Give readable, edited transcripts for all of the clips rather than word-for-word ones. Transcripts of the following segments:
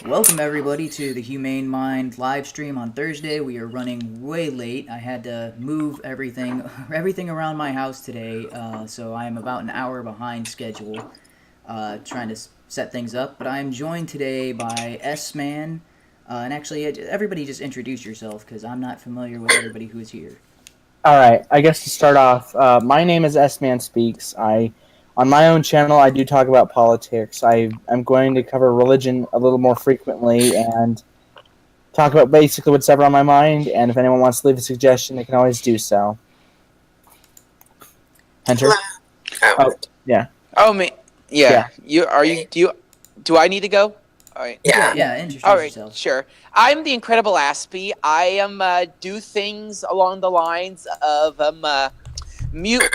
Welcome everybody to the HUMANE Mind live stream on Thursday. We are running way late. I had to move everything around my house today, so I am about an hour behind schedule, trying to set things up. But I am joined today by S-Man, and actually, everybody just introduce yourself because I'm not familiar with everybody who is here. All right, I guess to start off, my name is S-Man Speaks. On my own channel, I do talk about politics. I'm going to cover religion a little more frequently and talk about basically what's ever on my mind. And if anyone wants to leave a suggestion, they can always do so. Hunter? Oh, yeah. Oh me, yeah. Yeah. Do I need to go? All right. Yeah, introduce All right, yourself. sure. I'm the Incredible Aspie. I am do things along the lines of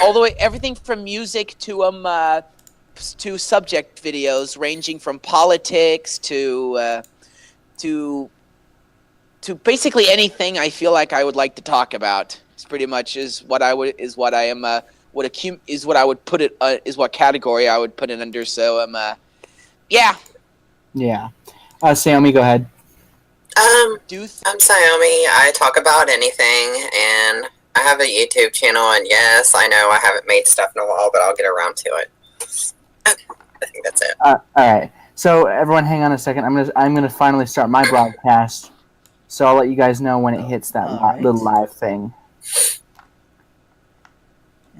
all the way everything from music to subject videos ranging from politics to basically anything I feel like I would like to talk about. It's pretty much what I would put it is what category I would put it under. So yeah. Yeah. Saomi, go ahead. I'm Saomi. I talk about anything, and I have a YouTube channel, and yes, I know I haven't made stuff in a while, but I'll get around to it. Okay, I think that's it. All right. So everyone, hang on a second. I'm gonna finally start my broadcast. So I'll let you guys know when it hits that little live thing.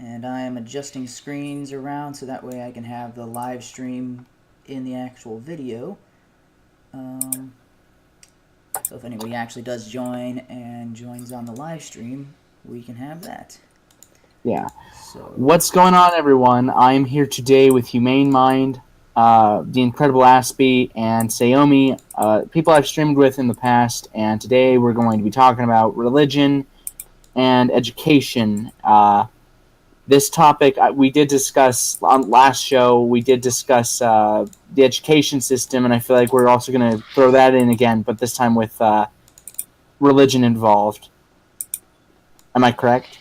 And I am adjusting screens around so that way I can have the live stream in the actual video. So if anybody actually does join and joins on the live stream, we can have that. Yeah. So what's going on, everyone? I'm here today with HUMANE Mind, the Incredible Aspie, and Saomi, people I've streamed with in the past, and today we're going to be talking about religion and education. This topic we did discuss on last show. We did discuss the education system, and I feel like we're also going to throw that in again, but this time with religion involved. Am I correct?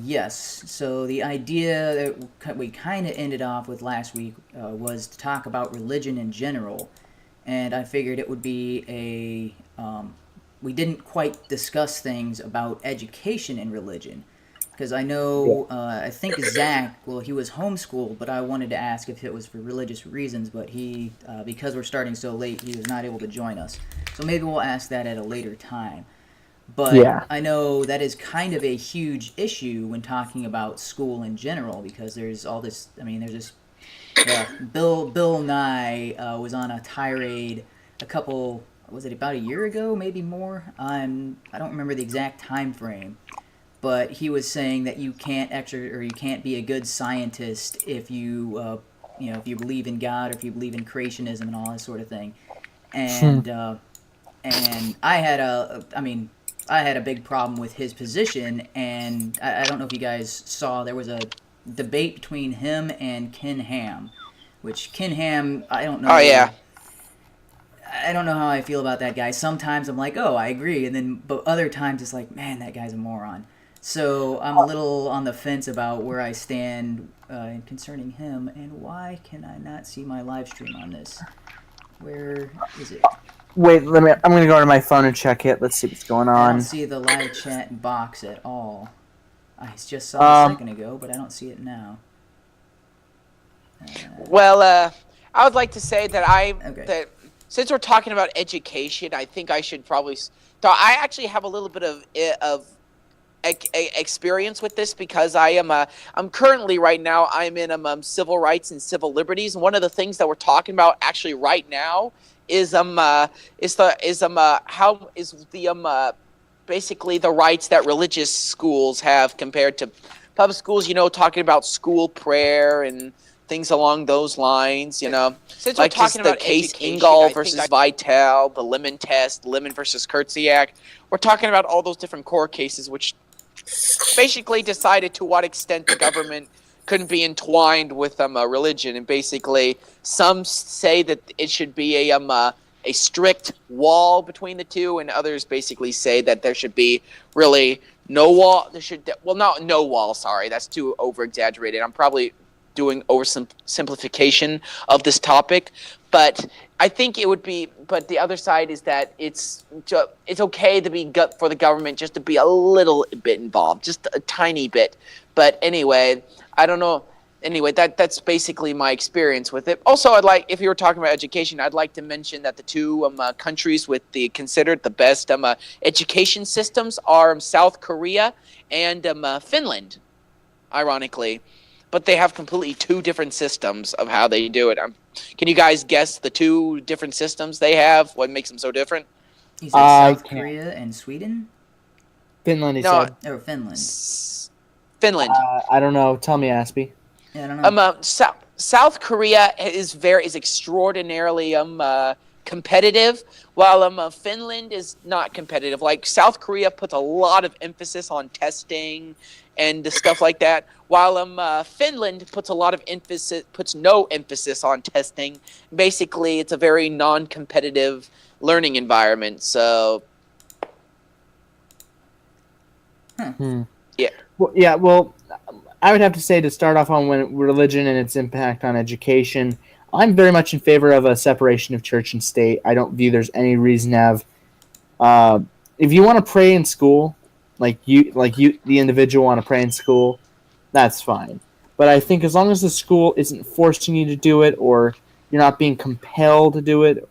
Yes. So the idea that we kind of ended off with last week was to talk about religion in general, and I figured it would be we didn't quite discuss things about education in religion. Because I know, I think Zach, well, he was homeschooled, but I wanted to ask if it was for religious reasons, but he, because we're starting so late, he was not able to join us. So maybe we'll ask that at a later time. But yeah. I know that is kind of a huge issue when talking about school in general, because there's all this, there's this, Bill Nye was on a tirade was it about a year ago, maybe more? I don't remember the exact time frame. But he was saying that you can't you can't be a good scientist if you if you believe in God or if you believe in creationism and all that sort of thing. And and I had a big problem with his position, and I don't know if you guys saw, there was a debate between him and Ken Ham, which Ken Ham, I don't know. Oh yeah. I don't know how I feel about that guy. Sometimes I'm like, oh, I agree, but other times it's like, man, that guy's a moron. So I'm a little on the fence about where I stand concerning him, and why can I not see my live stream on this? Where is it? Wait, I'm going to go to my phone and check it. Let's see what's going on. I don't see the live chat box at all. I just saw it a second ago, but I don't see it now. Well, I would like to say that that since we're talking about education, I think I should probably. I actually have a little bit of experience with this because I'm currently right now I'm in civil rights and civil liberties, and one of the things that we're talking about actually right now is basically the rights that religious schools have compared to public schools, talking about school prayer and things along those lines, Since like we're talking about the case Ingal versus Vitale, the Lemon test, Lemon versus Kurtziak, we're talking about all those different court cases which basically decided to what extent the government couldn't be entwined with religion, and basically some say that it should be a strict wall between the two, and others basically say that there should be really no wall. Not no wall. Sorry, that's too over exaggerated. I'm probably doing oversimplification of this topic, But I think it would be. But the other side is that it's okay to be for the government just to be a little bit involved, just a tiny bit. But anyway, I don't know. Anyway, that's basically my experience with it. Also, if you were talking about education, I'd like to mention that the two countries with the considered the best education systems are South Korea and Finland, ironically. But they have completely two different systems of how they do it. Can you guys guess the two different systems they have? What makes them so different? You said South Korea and Sweden? Finland, he said. Or Finland. Finland. I don't know. Tell me, Aspie. Yeah, I don't know. South Korea is extraordinarily competitive, while Finland is not competitive. Like South Korea puts a lot of emphasis on testing and stuff like that, while Finland puts no emphasis on testing. Basically, it's a very non-competitive learning environment. So, yeah. Well, I would have to say, to start off on religion and its impact on education, I'm very much in favor of a separation of church and state. I don't view there's any reason to have. If you want to pray in school, the individual want to pray in school, that's fine. But I think as long as the school isn't forcing you to do it, or you're not being compelled to do it,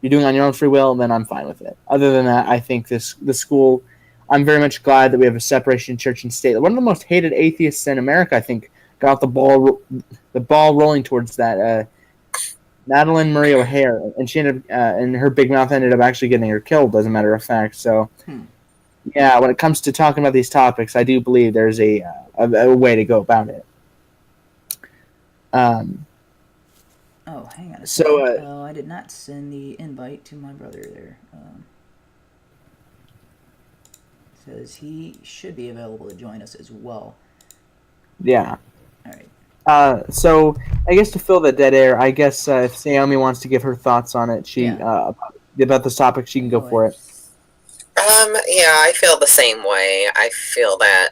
you're doing it on your own free will, then I'm fine with it. Other than that, I think the school. I'm very much glad that we have a separation of church and state. One of the most hated atheists in America, I think, got the ball rolling towards that. Madeline Murray O'Hare, and she ended up, and her big mouth ended up actually getting her killed, as a matter of fact. So, yeah, when it comes to talking about these topics, I do believe there's a way to go about it. Oh, hang on a second. I did not send the invite to my brother there. Says he should be available to join us as well. Yeah. All right. So I guess to fill the dead air, I guess if Naomi wants to give her thoughts on it, about this topic, she can go for it. Yeah, I feel the same way. I feel that,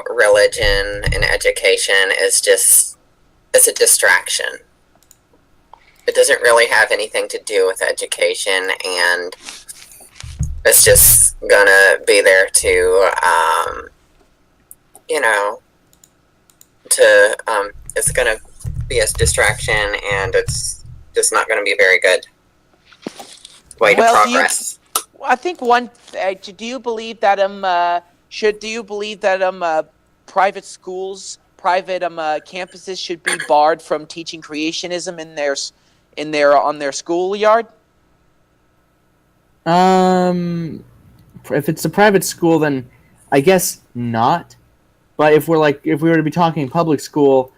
religion and education is it's a distraction. It doesn't really have anything to do with education, and it's just gonna be there to, it's gonna be a distraction, and it's just not gonna be a very good way to progress. I think do you believe that private schools, private campuses should be barred from teaching creationism on their schoolyard? If it's a private school, then I guess not. But if we were to be talking public school,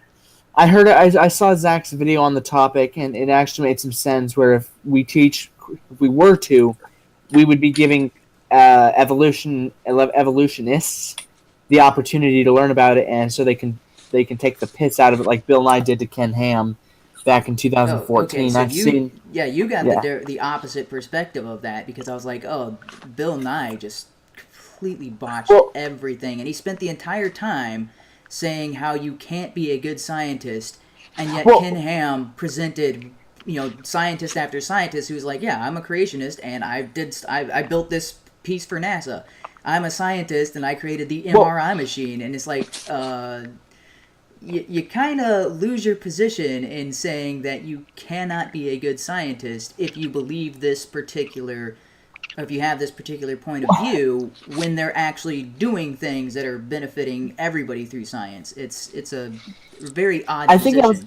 I saw Zach's video on the topic, and it actually made some sense. Where if we were to, we would be giving evolutionists the opportunity to learn about it, and so they can take the piss out of it, like Bill Nye did to Ken Ham back in 2014. So you got the opposite perspective of that, because I was like, oh, Bill Nye just completely botched everything, and he spent the entire time saying how you can't be a good scientist, and yet Ken Ham presented scientist after scientist who's like, yeah, I'm a creationist, and I built this piece for NASA. I'm a scientist, and I created the MRI machine, and it's like, you kind of lose your position in saying that you cannot be a good scientist if you believe this particular, if you have this particular point of view, when they're actually doing things that are benefiting everybody through science. It's a very odd position.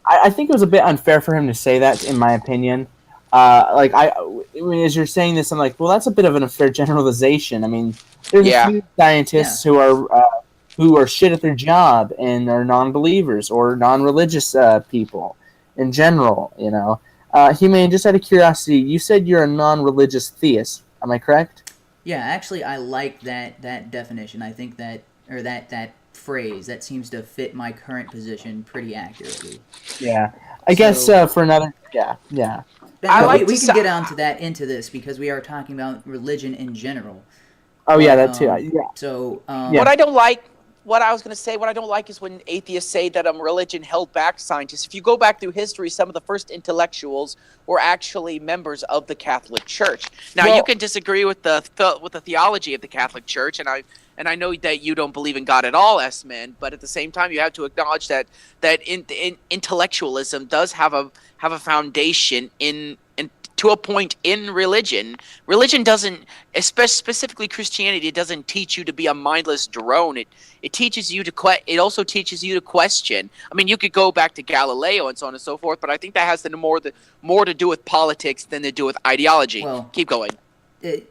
I think it was a bit unfair for him to say that, in my opinion. As you're saying this, I'm like, well, that's a bit of an unfair generalization. I mean, there's a few scientists who are shit at their job and are non-believers or non-religious people in general, Humane, just out of curiosity, you said you're a non-religious theist. Am I correct? Yeah, actually, I like that definition. I think that phrase, that seems to fit my current position pretty accurately. Yeah. I guess for another... Yeah. We can get into this, because we are talking about religion in general. Oh, yeah, that too. Yeah. So, what I don't like... what I was going to say, what I don't like is when atheists say that religion held back scientists. If you go back through history, some of the first intellectuals were actually members of the Catholic Church. Now, you can disagree with the theology of the Catholic Church, and I know that you don't believe in God at all, S-Men, but at the same time, you have to acknowledge that intellectualism does have a foundation in to a point in religion. Religion doesn't, specifically Christianity, it doesn't teach you to be a mindless drone. It teaches you it also teaches you to question. I mean, you could go back to Galileo and so on and so forth, but I think that has more to do with politics than to do with ideology. Well, keep going. Okay,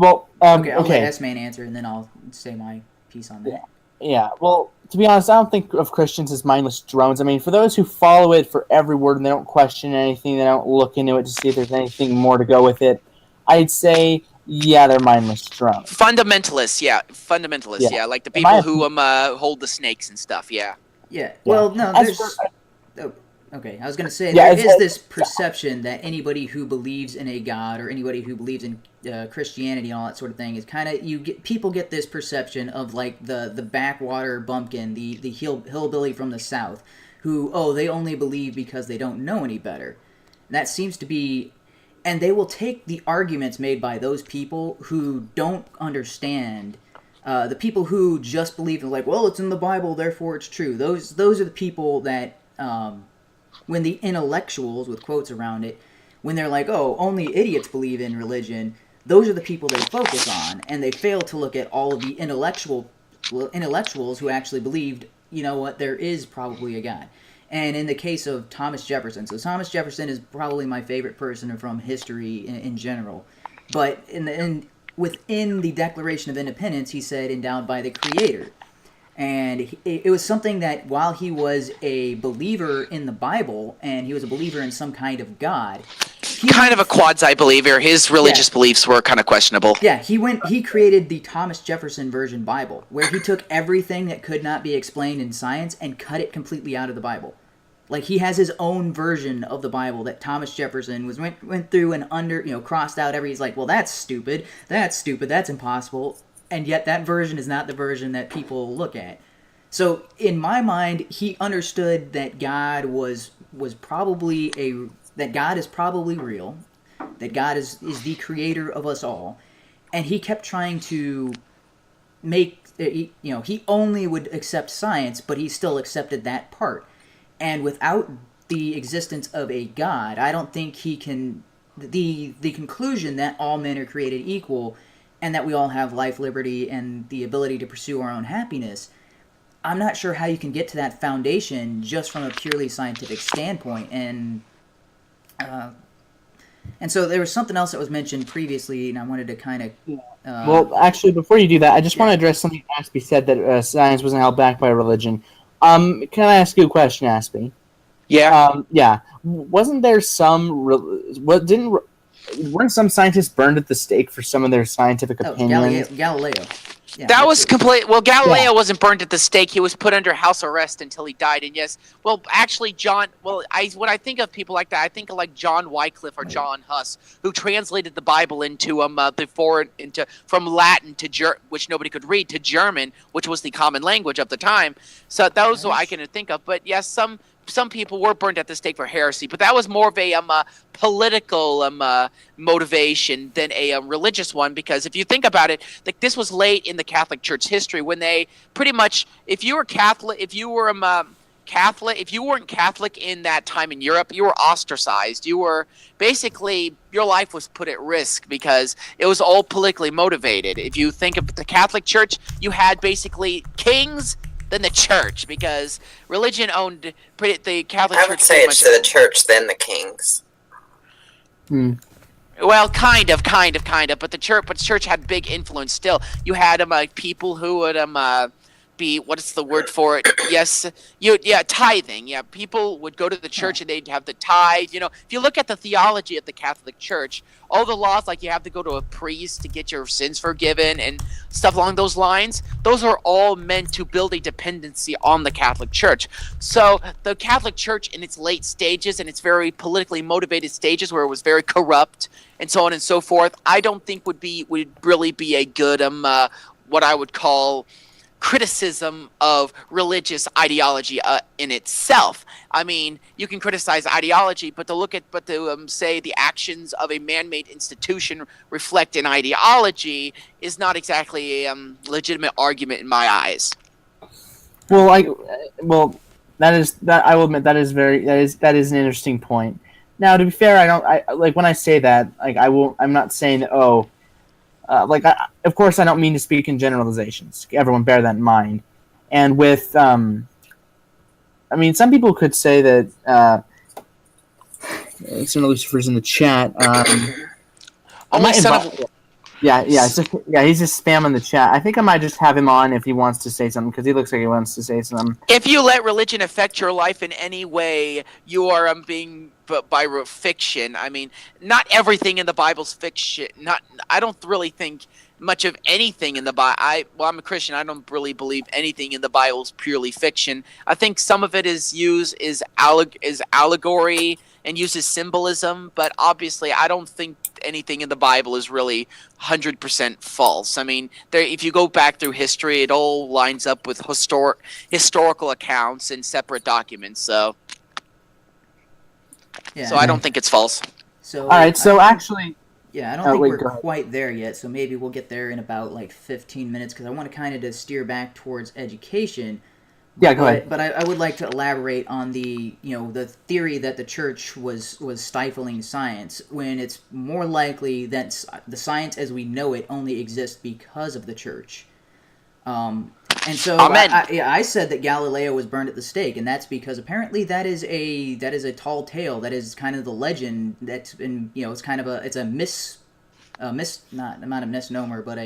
I'll let S-Man answer, and then I'll say my piece on that. Yeah, well, to be honest, I don't think of Christians as mindless drones. I mean, for those who follow it for every word and they don't question anything, they don't look into it to see if there's anything more to go with it, I'd say, yeah, they're mindless drones. Fundamentalists, yeah. Like the people who hold the snakes and stuff, yeah. Yeah, well, no, there's... Okay, I was going to say, there is this perception that anybody who believes in a god or anybody who believes in Christianity and all that sort of thing is kind of, people get this perception of like the backwater bumpkin, the hillbilly from the South, who, they only believe because they don't know any better. And that seems to be, and they will take the arguments made by those people who don't understand, the people who just believe in like, well, it's in the Bible, therefore it's true. Those are the people that... when the intellectuals, with quotes around it, when they're like, only idiots believe in religion, those are the people they focus on, and they fail to look at all of the intellectuals who actually believed, you know what, there is probably a God. And in the case of Thomas Jefferson, so Thomas Jefferson is probably my favorite person from history in general, but within the Declaration of Independence, he said, endowed by the Creator. And it was something that while he was a believer in the Bible and he was a believer in some kind of God, kind of a quasi-believer. His religious beliefs were kind of questionable. Yeah, he created the Thomas Jefferson version Bible, where he took everything that could not be explained in science and cut it completely out of the Bible. Like, he has his own version of the Bible that Thomas Jefferson went through and crossed out he's like, well, that's stupid, that's impossible. And yet that version is not the version that people look at. So in my mind, he understood that God was probably that God is probably real, that God is the creator of us all, and he kept trying to make he only would accept science, but he still accepted that part. And without the existence of a God, I don't think he can the conclusion that all men are created equal and that we all have life, liberty, and the ability to pursue our own happiness, I'm not sure how you can get to that foundation just from a purely scientific standpoint. And so there was something else that was mentioned previously, and I wanted to kind of... well, actually, before you do that, I just want to address something Aspie said, that science wasn't held back by religion. Can I ask you a question, Aspie? Yeah. Yeah. Wasn't there some... Weren't some scientists burned at the stake for some of their scientific opinions? Galileo. Yeah, that was complete. Well, Galileo wasn't burned at the stake. He was put under house arrest until he died. And yes, well, actually, John. Well, when I think of people like that, I think of like John Wycliffe or John Huss, who translated the Bible into from Latin to which nobody could read, to German, which was the common language of the time. So those are what I can think of. But yes, some people were burned at the stake for heresy, but that was more of a political motivation than a religious one. Because if you think about it, like, this was late in the Catholic Church history when they pretty much, if you were Catholic, if you weren't Catholic in that time in Europe, you were ostracized. You were basically, your life was put at risk because it was all politically motivated. If you think of the Catholic Church, you had basically kings, then the church, because religion owned the Catholic Church. I would say it's the church, then the kings. Well, kind of, but the church had big influence still. You had people who would be, what's the word for it? Yes, tithing. Yeah, people would go to the church and they'd have the tithe. You know, if you look at the theology of the Catholic Church, all the laws, like you have to go to a priest to get your sins forgiven and stuff along those lines, those are all meant to build a dependency on the Catholic Church. So the Catholic Church in its late stages and its very politically motivated stages, where it was very corrupt and so on and so forth, I don't think would really be a good what I would call criticism of religious ideology in itself. I mean, you can criticize ideology, but to say the actions of a man-made institution reflect an ideology is not exactly a legitimate argument in my eyes. Well, that I will admit that is an interesting point. Now, to be fair, I like when I say that, like I'm not saying that, of course I don't mean to speak in generalizations. Everyone bear that in mind. And with I mean, some people could say that some Lucifer's in the chat. Only son of He's just spamming the chat. I think I might just have him on if he wants to say something, because he looks like he wants to say something. If you let religion affect your life in any way, you are being by fiction. I mean, not everything in the Bible's fiction. I don't really think much of anything in the Bible. I'm a Christian. I don't really believe anything in the Bible is purely fiction. I think some of it is used is allegory and uses symbolism, but obviously I don't think anything in the Bible is really 100% false. I mean, if you go back through history, it all lines up with historical accounts and separate documents. So I don't think it's false. So all right. So actually, I don't think we're quite there yet. So maybe we'll get there in about like 15 minutes, because I want to kind of just steer back towards education. Yeah, go ahead. But I would like to elaborate on the theory that the church was stifling science, when it's more likely that the science as we know it only exists because of the church. And so I said that Galileo was burned at the stake, and that's because apparently that is a tall tale. That is kind of the legend that's been, it's kind of not a misnomer, but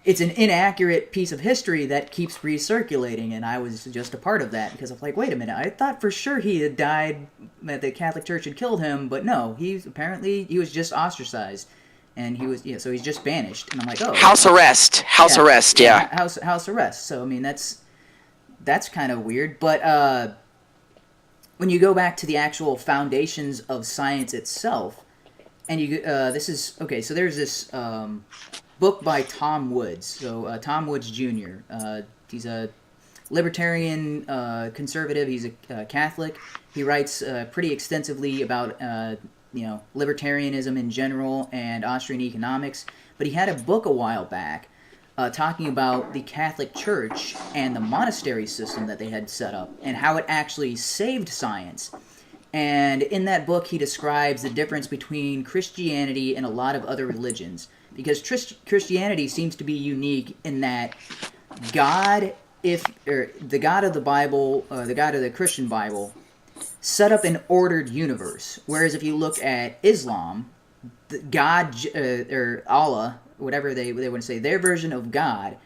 it's an inaccurate piece of history that keeps recirculating, and I was just a part of that, because I'm like, wait a minute, I thought for sure he had died, that the Catholic Church had killed him, but no, he was just ostracized, and so he's just banished, and I'm like, oh. House arrest. House arrest. So, I mean, that's kind of weird, but when you go back to the actual foundations of science itself, and so there's this, book by Tom Woods. So Tom Woods Jr. He's a libertarian conservative. He's a Catholic. He writes pretty extensively about libertarianism in general and Austrian economics. But he had a book a while back talking about the Catholic Church and the monastery system that they had set up and how it actually saved science. And in that book, he describes the difference between Christianity and a lot of other religions. Because Christianity seems to be unique in that the God of the Bible, the God of the Christian Bible, set up an ordered universe. Whereas if you look at Islam, God, or Allah, whatever they want to say, their version of God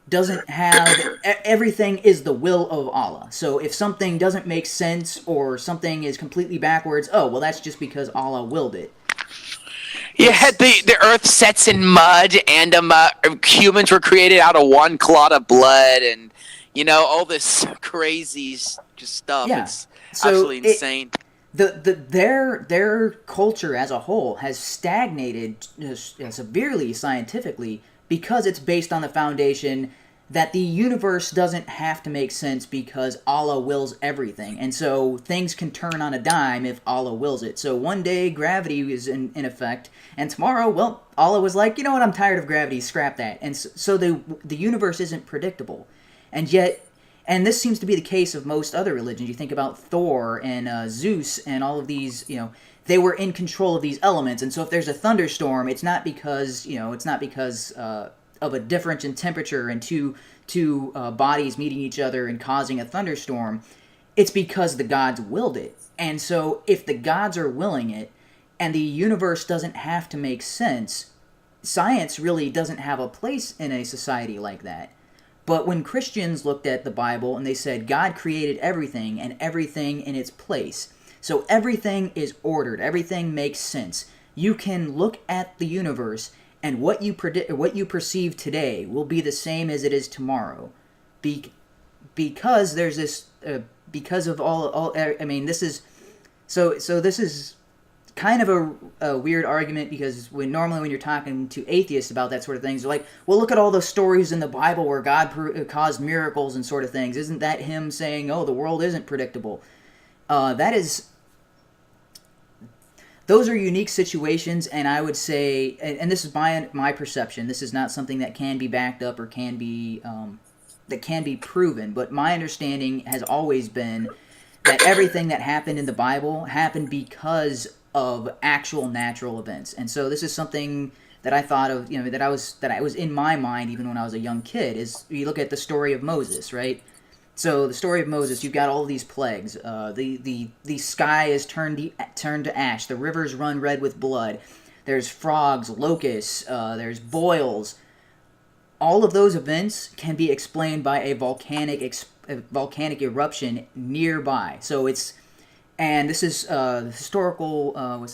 doesn't have, everything is the will of Allah. So if something doesn't make sense or something is completely backwards, that's just because Allah willed it. Yeah, the earth sets in mud, and humans were created out of one clot of blood, and all this crazy stuff. Yeah. It's absolutely insane. Their culture as a whole has stagnated severely scientifically, because it's based on the foundation that the universe doesn't have to make sense because Allah wills everything. And so things can turn on a dime if Allah wills it. So one day gravity is in effect, and tomorrow, Allah was like, you know what, I'm tired of gravity, scrap that. And so the universe isn't predictable. And this seems to be the case of most other religions. You think about Thor and Zeus and all of these, they were in control of these elements. And so if there's a thunderstorm, it's not because of a difference in temperature and two bodies meeting each other and causing a thunderstorm. It's because the gods willed it. And so if the gods are willing it and the universe doesn't have to make sense, science really doesn't have a place in a society like that. But when Christians looked at the Bible and they said God created everything and everything in its place, so everything is ordered, everything makes sense. You can look at the universe, and what you perceive today will be the same as it is tomorrow, because there's this because of all. I mean, this is so. This is kind of a weird argument, because normally when you're talking to atheists about that sort of things, they're like, well, look at all the stories in the Bible where God caused miracles and sort of things. Isn't that him saying, oh, the world isn't predictable? Those are unique situations, and I would say, and this is my perception, this is not something that can be backed up or can be proven, but my understanding has always been that everything that happened in the Bible happened because of actual natural events. And so this is something that I thought of, that I was in my mind even when I was a young kid, is you look at the story of Moses, right? So the story of Moses, you've got all these plagues. The sky is turned to ash. The rivers run red with blood. There's frogs, locusts. There's boils. All of those events can be explained by a volcanic eruption nearby. So this is the historical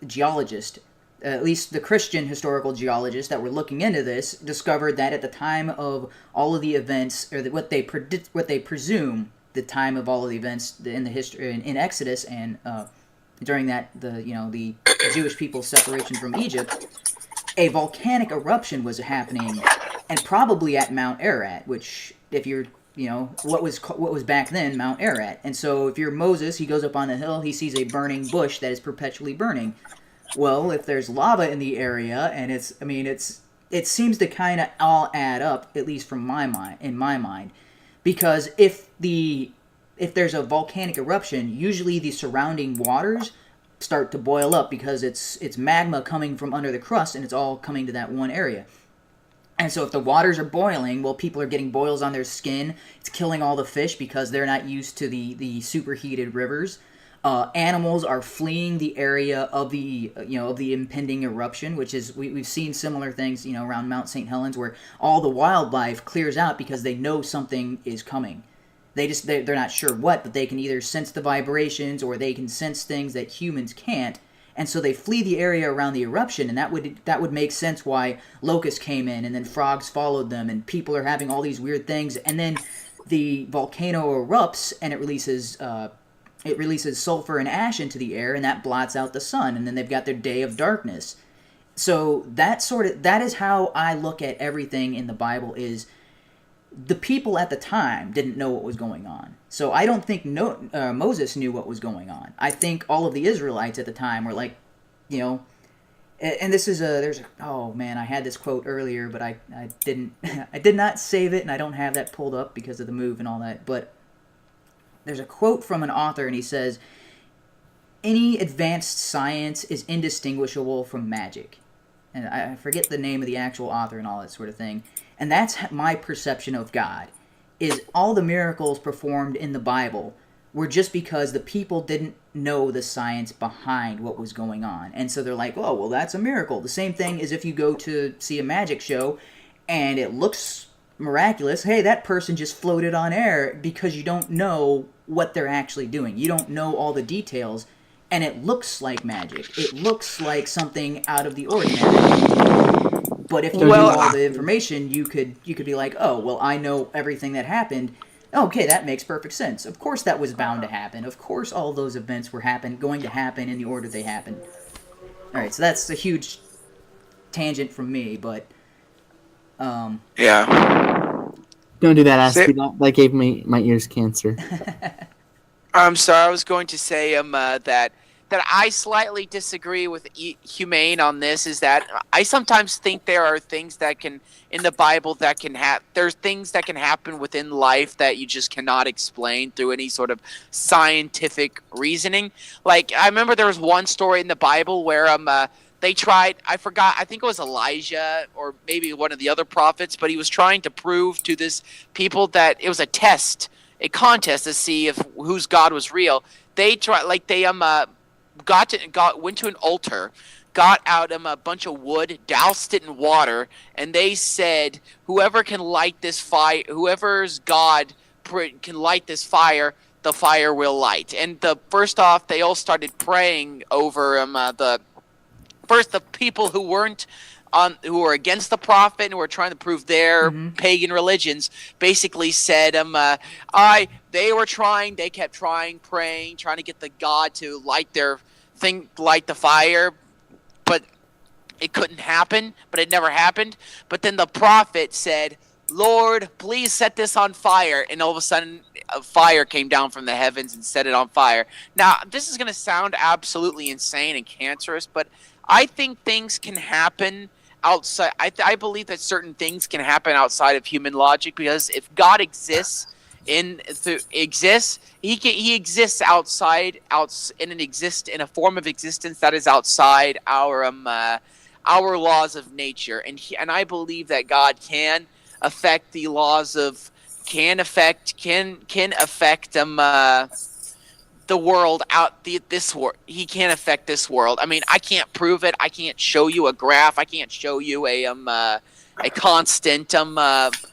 geologist. At least the Christian historical geologists that were looking into this discovered that at the time of all of the events, or what they presume the time of all of the events in the history in Exodus, and during that the Jewish people's separation from Egypt, a volcanic eruption was happening, and probably at Mount Ararat, which, if you're what was back then Mount Ararat. And so if you're Moses, he goes up on the hill, he sees a burning bush that is perpetually burning. Well, if there's lava in the area, and it seems to kind of all add up, at least in my mind, because if there's a volcanic eruption, usually the surrounding waters start to boil up because it's magma coming from under the crust, and it's all coming to that one area. And so if the waters are boiling, well, people are getting boils on their skin. It's killing all the fish because they're not used to the superheated rivers. Animals are fleeing the area of the impending eruption, which is we've seen similar things around Mount St. Helens, where all the wildlife clears out because they know something is coming. They're not sure what, but they can either sense the vibrations or they can sense things that humans can't, and so they flee the area around the eruption. And that would make sense why locusts came in, and then frogs followed them, and people are having all these weird things, and then the volcano erupts and it releases sulfur and ash into the air, and that blots out the sun, and then they've got their day of darkness. So that is how I look at everything in the Bible. Is the people at the time didn't know what was going on. So I don't think Moses knew what was going on. I think all of the Israelites at the time were like, and this is oh man, I had this quote earlier, but I did not save it, and I don't have that pulled up because of the move and all that, but there's a quote from an author, and he says, any advanced science is indistinguishable from magic. And I forget the name of the actual author and all that sort of thing. And that's my perception of God, is all the miracles performed in the Bible were just because the people didn't know the science behind what was going on. And so they're like, oh, well, that's a miracle. The same thing as if you go to see a magic show and it looks miraculous. Hey, that person just floated on air, because you don't know what they're actually doing. You don't know all the details, and it looks like magic. It looks like something out of the ordinary. But if you knew all the information, you could be like, oh, well, I know everything that happened. Okay, that makes perfect sense. Of course that was bound to happen. Of course all those events were going to happen in the order they happened. All right, so that's a huge tangent from me, but yeah. Don't do that, Aspie. That gave me my ears cancer. I'm sorry. I was going to say that I slightly disagree with HUMANE on this. Is that I sometimes think there are things that can in the Bible that can there's things that can happen within life that you just cannot explain through any sort of scientific reasoning. Like, I remember there was one story in the Bible where they tried, I forgot, I think it was Elijah or maybe one of the other prophets, but he was trying to prove to this people that it was a contest to see if whose God was real. They went to an altar, got out a bunch of wood, doused it in water, and they said, whoever can light this fire, whoever's God can light this fire, the fire will light. And first off, they all started praying over the people who weren't who were against the prophet and who were trying to prove their pagan religions, basically said they kept trying, praying, trying to get the God to light their light the fire, but it couldn't happen, but it never happened. But then the prophet said, Lord, please set this on fire. And all of a sudden, a fire came down from the heavens and set it on fire. Now, this is going to sound absolutely insane and cancerous, but I think things can happen outside. I believe that certain things can happen outside of human logic, because if God exists, he exists outside in a form of existence that is outside our laws of nature, and I believe that God can affect the laws of can affect the world this world. He can't affect this world. I mean, I can't prove it. I can't show you a graph. I can't show you a constant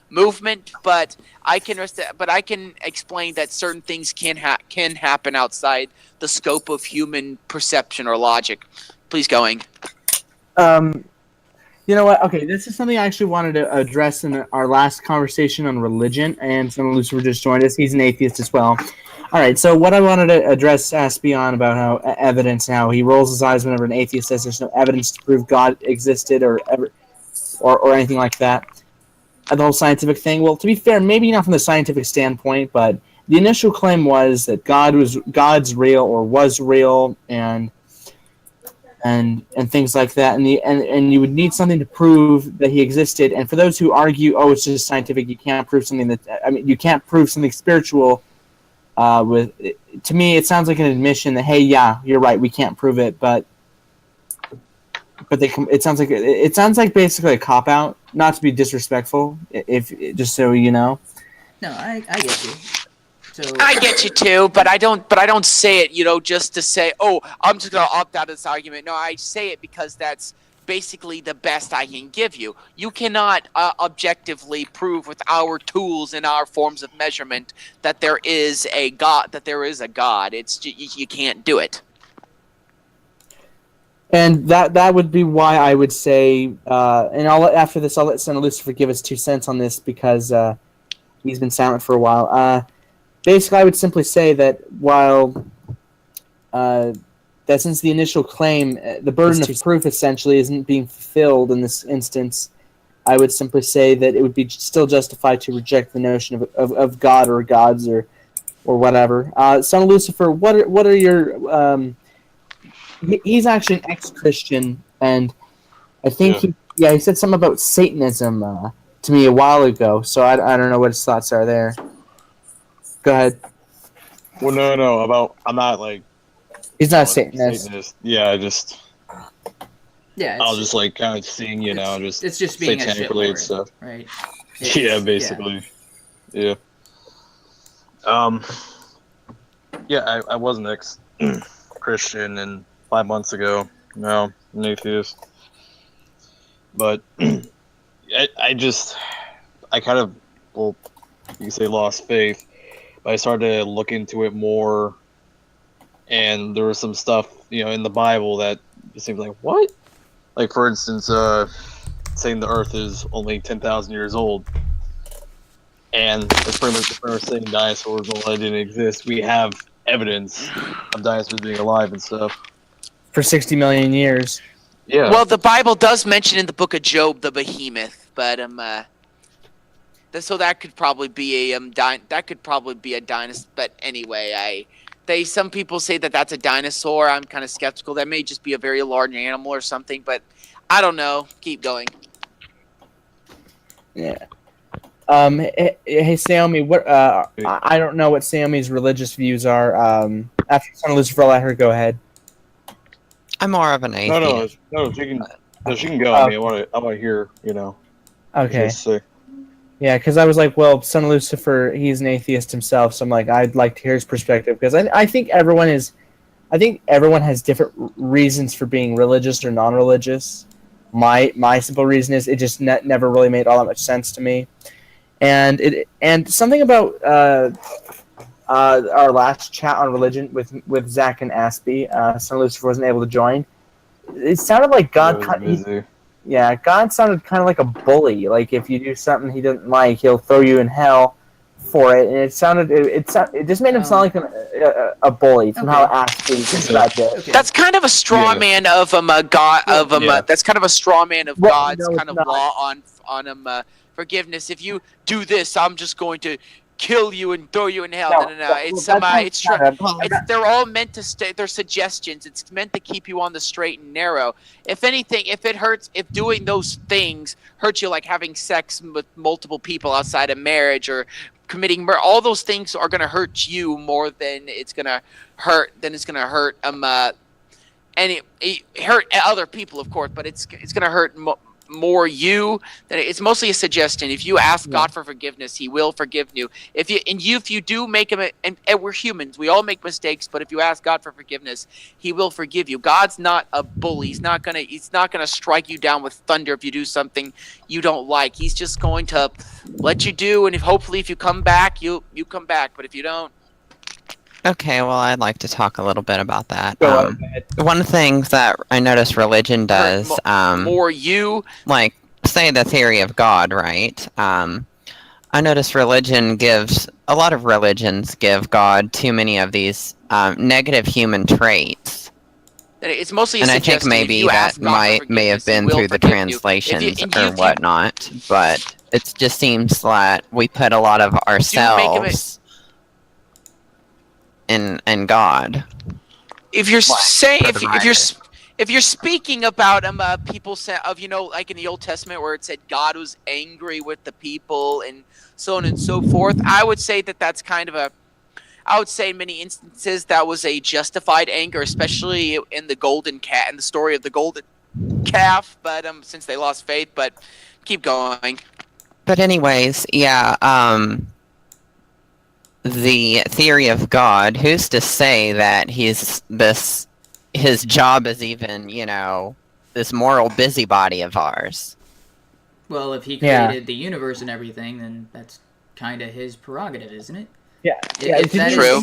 movement, but I can explain that certain things can happen outside the scope of human perception or logic. Please going. You know what? Okay, this is something I actually wanted to address in our last conversation on religion, and some Lucifer just joined us. He's an atheist as well. All right, so what I wanted to address Aspie on about how evidence, how he rolls his eyes whenever an atheist says there's no evidence to prove God existed or anything like that. The whole scientific thing. Well, to be fair, maybe not from the scientific standpoint, but the initial claim was that God's real or was real, and things like that, and you would need something to prove that he existed. And for those who argue, oh, it's just scientific, you can't prove something you can't prove something spiritual. To me, it sounds like an admission that, hey, yeah, you're right, we can't prove it, but it sounds like basically a cop out. Not to be disrespectful, if just so you know. No, I get you. So I get you too, but I don't say it, just to say, oh, I'm just gonna opt out of this argument. No, I say it because that's basically the best I can give you. You cannot objectively prove with our tools and our forms of measurement that there is a God. It's you can't do it. And that would be why I would say, and after this, I'll let Senator Lucifer give us 2 cents on this, because he's been silent for a while. Basically, I would simply say that that since the initial claim, the burden of proof essentially isn't being fulfilled in this instance, I would simply say that it would be still justified to reject the notion of God or gods or whatever. Son of Lucifer, what are your... he's actually an ex-Christian, and I think he said something about Satanism to me a while ago, so I don't know what his thoughts are there. Go ahead. Well, no, I'm not like... He's not a Satanist. Yeah, I'll just like kind of seeing, it's just being satanic related stuff. Right? Yeah, basically. Yeah. I was an ex-Christian, and 5 months ago, now an atheist. But I kind of, well, you can say lost faith. But I started to look into it more, and there was some stuff, in the Bible that just seemed like, what? Like, for instance, saying the Earth is only 10,000 years old, and it's pretty much saying dinosaurs didn't exist. We have evidence of dinosaurs being alive and stuff for 60 million years. Yeah. Well, the Bible does mention in the book of Job the behemoth, but so that could probably be a dinosaur. But anyway, some people say that that's a dinosaur. I'm kind of skeptical. That may just be a very large animal or something, but I don't know. Keep going. Yeah. Hey, Saomi, what? I don't know what Saomi's religious views are. After Son of Lucifer, I'll let her go ahead. I'm more of an atheist. No, she can go. I want to hear, Okay. Say. Yeah, because I was like, well, Son of Lucifer, he's an atheist himself, so I'm like, I'd like to hear his perspective, because I think everyone has different reasons for being religious or non-religious. My simple reason is it just never really made all that much sense to me, and something about our last chat on religion with Zach and Aspie, Son of Lucifer wasn't able to join. It sounded like God. God sounded kind of like a bully. Like, if you do something he didn't like, he'll throw you in hell. for it, and it just made him sound like a bully from how Aspie described it. Okay. That's kind of a straw man of God that's kind of a straw man of God's kind of law on forgiveness. If you do this, I'm just going to kill you and throw you in hell. They're all meant to stay. They're suggestions. It's meant to keep you on the straight and narrow. If anything, if doing those things hurts you, like having sex with multiple people outside of marriage or committing murder, all those things are going to hurt you more than it's going to hurt. And it hurt other people, of course, but it's going to hurt more you. It's mostly a suggestion. If you ask God for forgiveness, He will forgive you. If you do make him, and we're humans, we all make mistakes, but if you ask God for forgiveness, He will forgive you. God's not a bully. He's not gonna strike you down with thunder if you do something you don't like. He's just going to let you do, and hopefully if you come back, you come back. But if you don't. Okay, well, I'd like to talk a little bit about that. One thing that I notice religion does, like, say the theory of God, right? I notice a lot of religions give God too many of these negative human traits. It's mostly and I think maybe that may have been through the translations or whatnot, but it just seems that we put a lot of ourselves in God. If you're saying, if you're speaking about people say of like in the Old Testament where it said God was angry with the people and so on and so forth, I would say that's kind of I would say in many instances that was a justified anger, especially in the golden cat and the story of the golden calf. But since they lost faith, but keep going. But anyways, yeah. The theory of God, who's to say that his job is even, this moral busybody of ours? Well, if he created the universe and everything, then that's kind of his prerogative, isn't it? Yeah. True.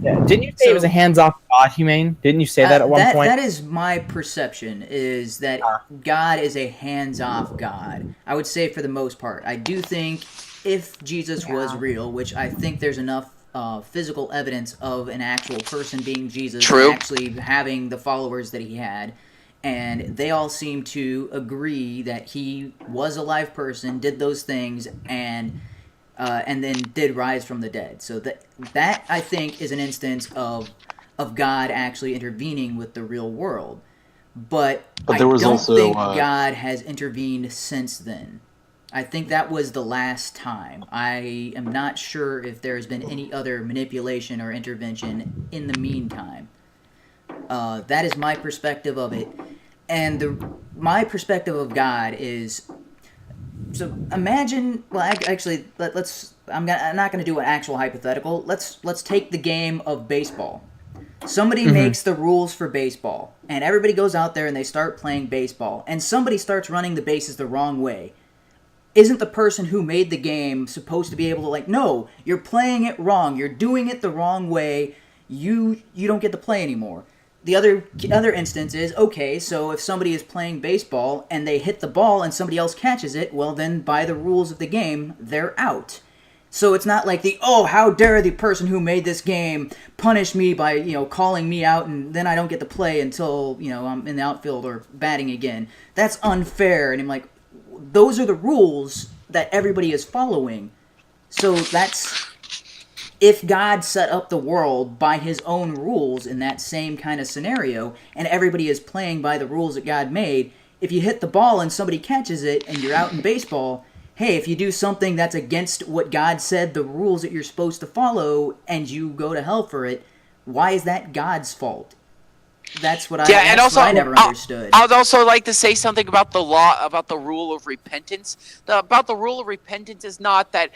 Didn't you say it was a hands-off God, Humane? Didn't you say that at one point? That is my perception, is that God is a hands-off God. I would say for the most part. I do think if Jesus was real, which I think there's enough physical evidence of an actual person being Jesus, and actually having the followers that he had, and they all seem to agree that he was a live person, did those things, and then did rise from the dead. So that I think is an instance of God actually intervening with the real world. But I don't think God has intervened since then. I think that was the last time. I am not sure if there has been any other manipulation or intervention in the meantime. That is my perspective of it. And my perspective of God is... So imagine... Well, actually, let's... I'm not going to do an actual hypothetical. Let's take the game of baseball. Somebody makes the rules for baseball. And everybody goes out there and they start playing baseball. And somebody starts running the bases the wrong way. Isn't the person who made the game supposed to be able to, no, you're playing it wrong. You're doing it the wrong way. You don't get to play anymore. The other instance is, okay, so if somebody is playing baseball and they hit the ball and somebody else catches it, well, then by the rules of the game, they're out. So it's not like how dare the person who made this game punish me by, calling me out and then I don't get to play until, I'm in the outfield or batting again. That's unfair. And I'm like, those are the rules that everybody is following. So that's... If God set up the world by his own rules in that same kind of scenario, and everybody is playing by the rules that God made, if you hit the ball and somebody catches it and you're out in baseball, hey, if you do something that's against what God said, the rules that you're supposed to follow, and you go to hell for it, why is that God's fault? That's what I never understood. I would also like to say something about the law, about the rule of repentance. About the rule of repentance is not that,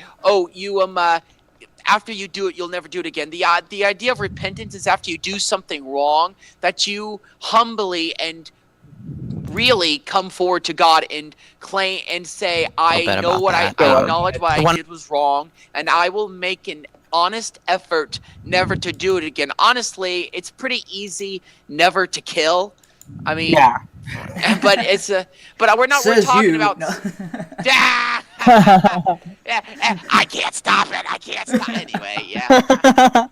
after you do it, you'll never do it again. The idea of repentance is after you do something wrong, that you humbly and really come forward to God and claim and say, I acknowledge what I did was wrong, and I will make an honest effort never to do it again. Honestly, it's pretty easy never to kill. I mean, but we're talking about. I can't stop it. I can't stop. Anyway, yeah.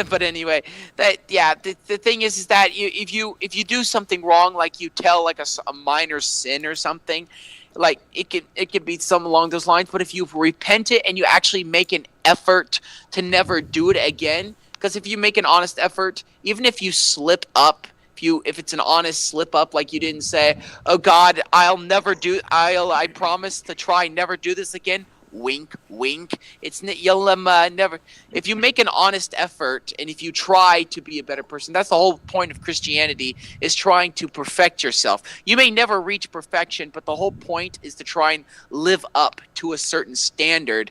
But anyway, the thing is that if you do something wrong, like you tell like a minor sin or something, like it could be some along those lines. But if you repent it and you actually make an effort to never do it again, because if you make an honest effort, even if you slip up, if it's an honest slip up, like you didn't say, "Oh God, I promise to try never do this again." Wink, wink. You'll never. If you make an honest effort and if you try to be a better person, that's the whole point of Christianity, is trying to perfect yourself. You may never reach perfection, but the whole point is to try and live up to a certain standard.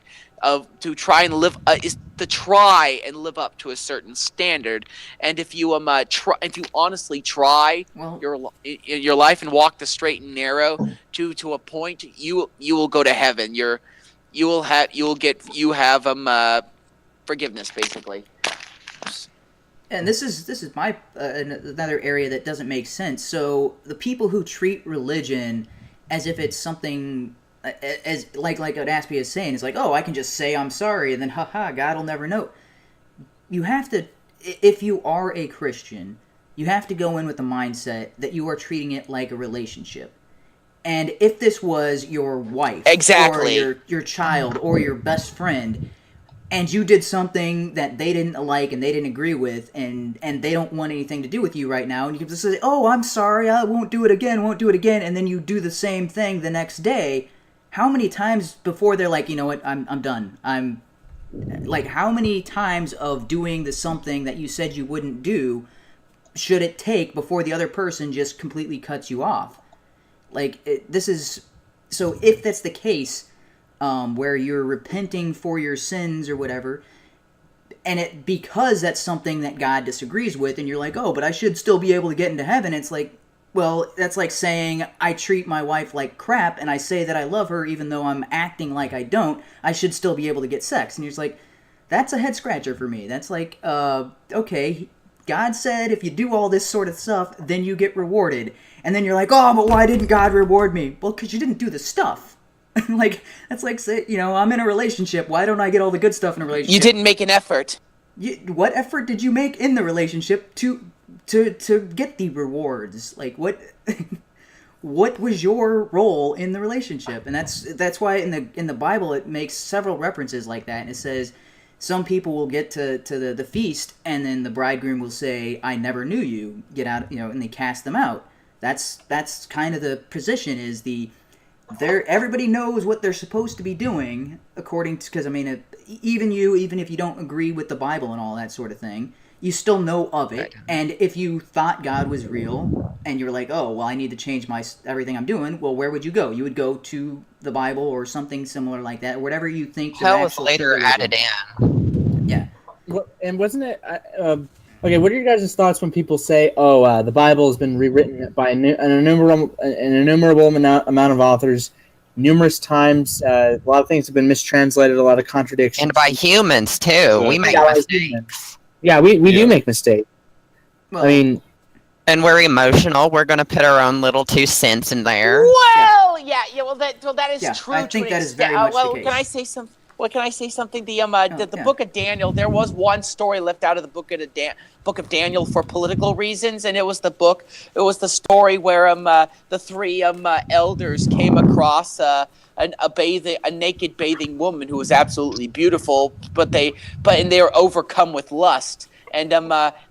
Try and live up to a certain standard, and if you honestly try your life and walk the straight and narrow to a point, you will go to heaven. You have forgiveness, basically. And this is my another area that doesn't make sense. So the people who treat religion as if it's something, as like what Aspie is saying, is like, oh, I can just say I'm sorry and then haha, God will never know. You have to, if you are a Christian, you have to go in with the mindset that you are treating it like a relationship. And if this was your wife, exactly, or your child, or your best friend, and you did something that they didn't like and they didn't agree with, and they don't want anything to do with you right now, and you can just say, oh, I'm sorry, I won't do it again, and then you do the same thing the next day, how many times before they're like, you know what, I'm done. Like, how many times of doing something that you said you wouldn't do should it take before the other person just completely cuts you off? Like, so if that's the case, where you're repenting for your sins or whatever, and because that's something that God disagrees with, and you're like, oh, but I should still be able to get into heaven, it's like, well, that's like saying I treat my wife like crap, and I say that I love her even though I'm acting like I don't, I should still be able to get sex. And you're just like, that's a head scratcher for me. That's like, okay, God said if you do all this sort of stuff, then you get rewarded. And then you're like, oh, but why didn't God reward me? Well, because you didn't do the stuff. Like, that's like, say, I'm in a relationship. Why don't I get all the good stuff in a relationship? You didn't make an effort. What effort did you make in the relationship to get the rewards? Like, what what was your role in the relationship? And that's why in the Bible it makes several references like that. And it says some people will get to the feast, and then the bridegroom will say, I never knew you. Get out, and they cast them out. That's kind of the position, is everybody knows what they're supposed to be doing according to, because even if you don't agree with the Bible and all that sort of thing, you still know of it. And if you thought God was real and you're like, oh, well, I need to change everything I'm doing, well, where would you go? You would go to the Bible or something similar like that, or whatever you think. Hell was later added in. Yeah. And wasn't it? Okay, what are your guys' thoughts when people say, "Oh, the Bible has been rewritten by an innumerable amount of authors, numerous times. A lot of things have been mistranslated, a lot of contradictions, and by humans too. We make mistakes. Yeah, we do make mistakes. Well, and we're emotional. We're going to put our own little 2 cents in there. Well, yeah. Well, that is true. I think that is very much the case. Can I say something? Well, can I say something? The Book of Daniel. There was one story left out of the Book of Daniel for political reasons, and it was the story where the 3 elders came across a naked bathing woman who was absolutely beautiful, but they were overcome with lust. And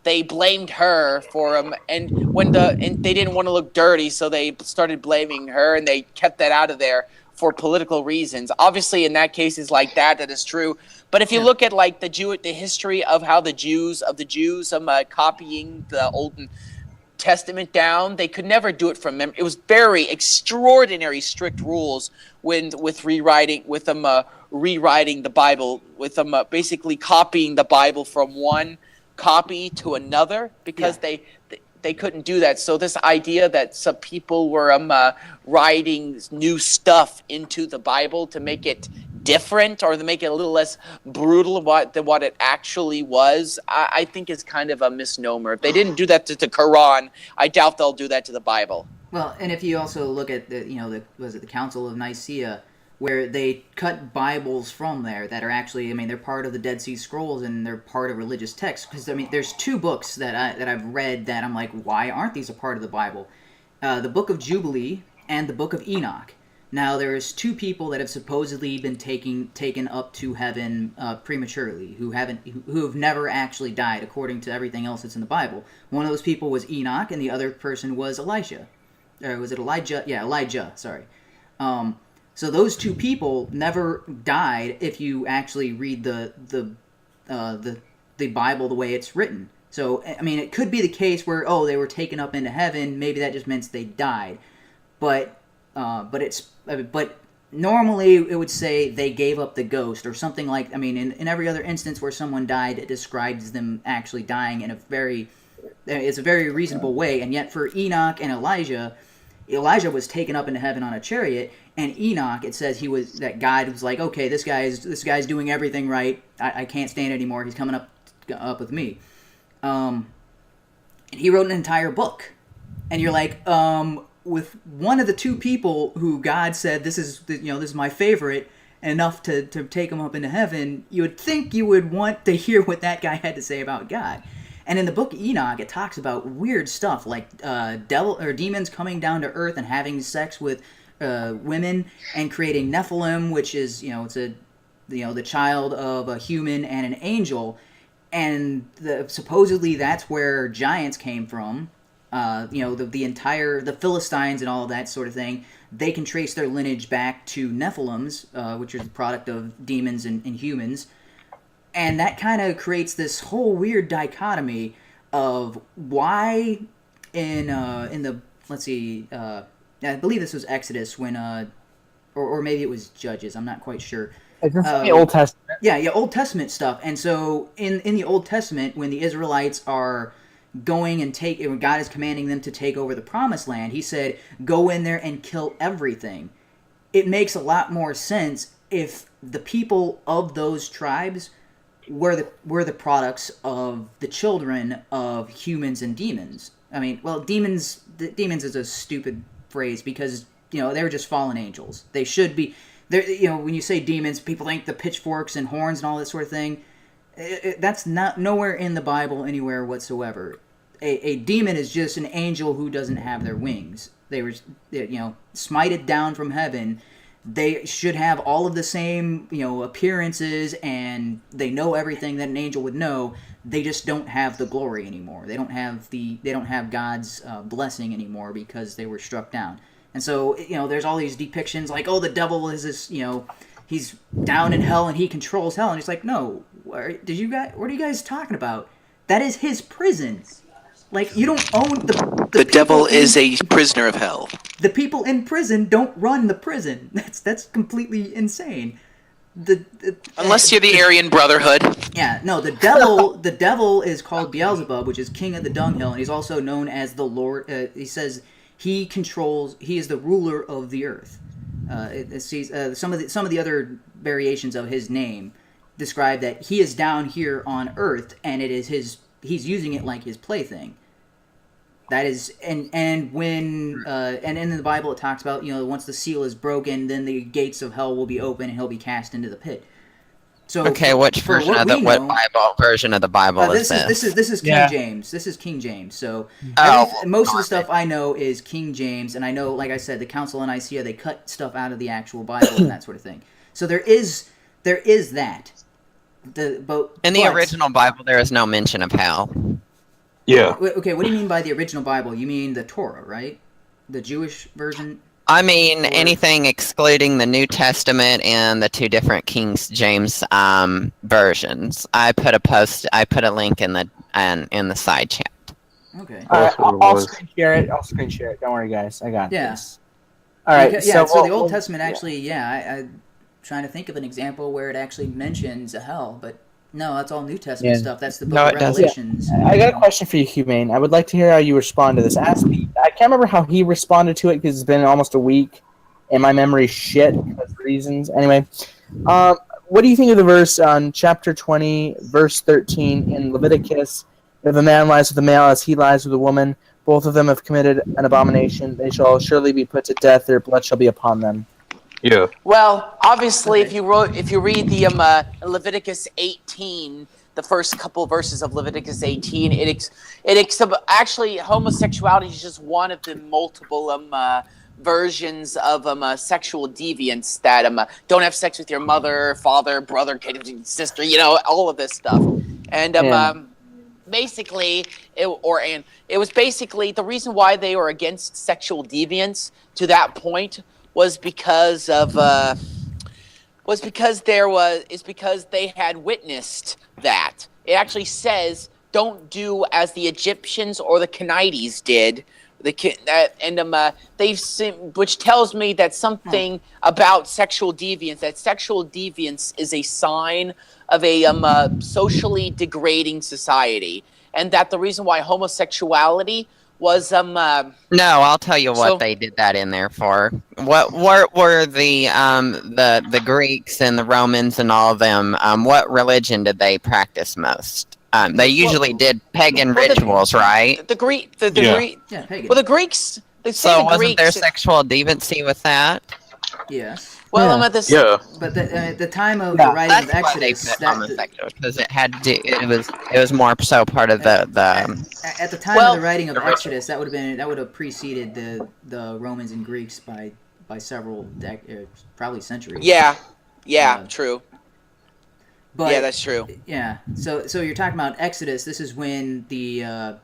they blamed her for and they didn't want to look dirty, so they started blaming her, and they kept that out of there for political reasons. Obviously, in that cases like that is true. But if you look at like the history of how the Jews copying the Old Testament down, they could never do it from memory. It was very extraordinary strict rules with rewriting the Bible, with them basically copying the Bible from one copy to another, because they couldn't do that. So this idea that some people were writing new stuff into the Bible to make it different, or to make it a little less brutal than what it actually was, I think is kind of a misnomer. If they didn't do that to the Quran, I doubt they'll do that to the Bible. Well, and if you also look at the Council of Nicaea, where they cut Bibles from there that are actually, I mean, they're part of the Dead Sea Scrolls and they're part of religious texts. Because, I mean, there's two books that I've read that I'm like, why aren't these a part of the Bible? The Book of Jubilee and the Book of Enoch. Now, there's two people that have supposedly been taken up to heaven prematurely, who have never actually died, according to everything else that's in the Bible. One of those people was Enoch, and the other person was Elijah. Or was it Elijah? Yeah, Elijah, sorry. So those two people never died if you actually read the Bible the way it's written. So, I mean, it could be the case where, they were taken up into heaven. Maybe that just means they died. But normally it would say they gave up the ghost or something like, I mean, in every other instance where someone died, it describes them actually dying in it's a very reasonable way. And yet for Enoch and Elijah was taken up into heaven on a chariot, and Enoch, it says that God was like, okay, this guy's doing everything right. I can't stand it anymore. He's coming up with me. And he wrote an entire book. And you're like, with one of the two people who God said, this is my favorite, enough to take him up into heaven, you would think you would want to hear what that guy had to say about God. And in the book of Enoch, it talks about weird stuff like demons coming down to earth and having sex with women and creating Nephilim, which is the child of a human and an angel, and supposedly that's where giants came from. The Philistines and all of that sort of thing. They can trace their lineage back to Nephilims, which is the product of demons and humans. And that kind of creates this whole weird dichotomy of why in the, let's see, I believe this was Exodus when, or maybe it was Judges, I'm not quite sure. It's in the Old Testament. Yeah, Old Testament stuff. And so in the Old Testament, when the Israelites are going and when God is commanding them to take over the Promised Land, he said, go in there and kill everything. It makes a lot more sense if the people of those tribes were the products of the children of humans and demons. I mean, well, demons is a stupid phrase because, they were just fallen angels. They should be, when you say demons, people think the pitchforks and horns and all that sort of thing. That's not nowhere in the Bible anywhere whatsoever. A demon is just an angel who doesn't have their wings. They were, smited down from heaven. They should have all of the same, appearances, and they know everything that an angel would know. They just don't have the glory anymore. They don't have God's blessing anymore because they were struck down. And so, there's all these depictions like, the devil is this, he's down in hell and he controls hell. And it's like, no, what are you guys talking about? That is his prison. Like, you don't own the devil is a prisoner of hell. The people in prison don't run the prison. That's completely insane. Unless you're the Aryan Brotherhood. Yeah, no, the devil is called Beelzebub, which is king of the dunghill, and he's also known as the Lord. He says he is the ruler of the earth. Some of the other variations of his name describe that he is down here on earth, and it is he's using it like his plaything. That is, and when and in the Bible it talks about, once the seal is broken, then the gates of hell will be open and he'll be cast into the pit. So okay, what version of the Bible is this? This is King James. This is King James. So most of the stuff I know is King James, and I know, like I said, the Council of Nicaea, they cut stuff out of the actual Bible and that sort of thing. So there is that. In the original Bible, there is no mention of hell. Yeah. Okay, what do you mean by the original Bible? You mean the Torah, right? The Jewish version? I mean, anything excluding the New Testament and the two different King James versions. I put a link in the side chat. Okay. I'll screen share it. Don't worry, guys. I got this. All right. So the Old Testament actually, I'm trying to think of an example where it actually mentions a hell, but no, that's all New Testament stuff. That's the book of Revelations. Yeah. I got a question for you, HUMANE. I would like to hear how you respond to this. I can't remember how he responded to it because it's been almost a week, and my memory's shit because of reasons. Anyway, what do you think of the verse on chapter 20, verse 13 in Leviticus? If a man lies with a male as he lies with a woman, both of them have committed an abomination. They shall surely be put to death. Their blood shall be upon them. Yeah. Well, obviously, Okay. if you read the Leviticus 18, the first couple verses of Leviticus 18, actually homosexuality is just one of the multiple versions of sexual deviance that don't have sex with your mother, father, brother, kid, sister, all of this stuff, and Yeah. basically it was basically the reason why they were against sexual deviance to that point was because of because they had witnessed that. It actually says don't do as the Egyptians or the Canaanites did. Which tells me that something about sexual deviance. That sexual deviance is a sign of a socially degrading society, and that the reason why homosexuality was No, I'll tell you what so they did that in there for. What were the Greeks and the Romans and all of them? What religion did they practice most? They usually did pagan rituals, right? the Greek the Yeah. Greek Yeah, pagan. well the Greeks they say So the wasn't there Greeks sexual deviancy with that? Yes. well Yeah. at this Yeah. But at the time of Yeah, the writing That's of why they Exodus, put homosexual, because it had to. It was more so part of the at the time of the writing of Exodus, that would have preceded the Romans and Greeks by several probably centuries. yeah, Uh, true. But Yeah, that's true. Yeah. So you're talking about Exodus. This is when the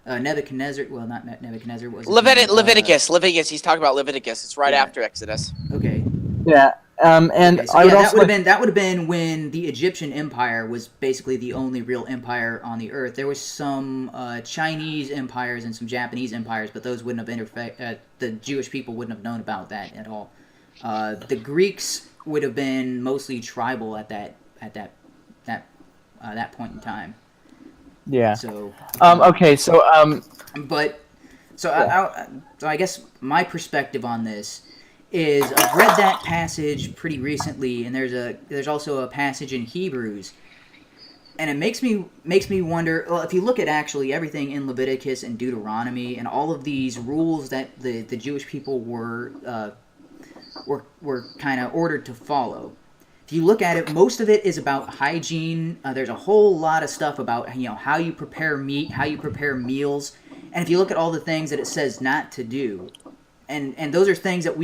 Nebuchadnezzar. Well, not Nebuchadnezzar. Was Leviticus. He's talking about Leviticus. It's right yeah. after Exodus. Okay. Yeah. And Okay, so I would yeah, also that would have been when the Egyptian Empire was basically the only real empire on the earth. There was some Chinese empires and some Japanese empires, but those wouldn't have the Jewish people wouldn't have known about that at all. The Greeks would have been mostly tribal at that point in time. Yeah. So. Okay. So But so Yeah. so I guess my perspective on this is I've read that passage pretty recently, and there's also a passage in Hebrews, and it makes me wonder. Well, if you look at actually everything in Leviticus and Deuteronomy and all of these rules that the Jewish people were kind of ordered to follow. If you look at it, most of it is about hygiene. There's a whole lot of stuff about how you prepare meat, how you prepare meals, and if you look at all the things that it says not to do, and those are things that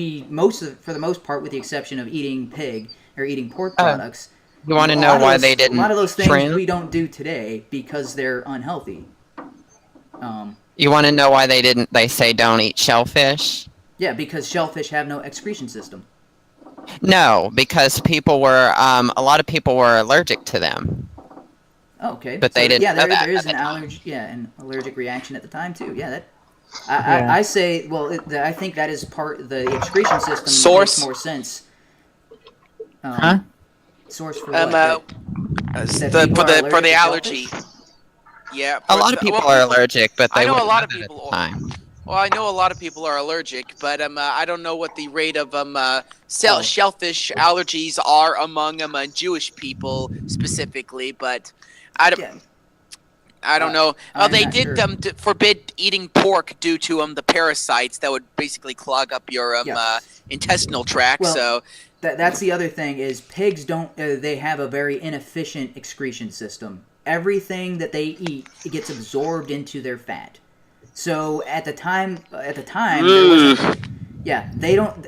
for the most part, with the exception of eating pig or eating pork products. You want to know why they didn't? A lot of those things trim? we don't do today because they're unhealthy. You want to know why they didn't? They say don't eat shellfish. Yeah, because shellfish have no excretion system. No, because a lot of people were allergic to them. Oh, okay. But they didn't. Yeah, know that there is at an the time. an allergic reaction at the time too. Yeah, that. Yeah. I say, well, I think that is part the excretion system Source? makes more sense. Huh? Source for what? For the allergy. Yeah. A lot of people are allergic, but they I know a wouldn't lot of know that people. at the time. Well, I know a lot of people are allergic, but I don't know what the rate of shellfish allergies are among Jewish people specifically, but I don't know. They did forbid eating pork due to the parasites that would basically clog up your intestinal tract. Well, so that's the other thing is pigs don't. They have a very inefficient excretion system. Everything that they eat, it gets absorbed into their fat. So at the time, there wasn't. Yeah, they don't.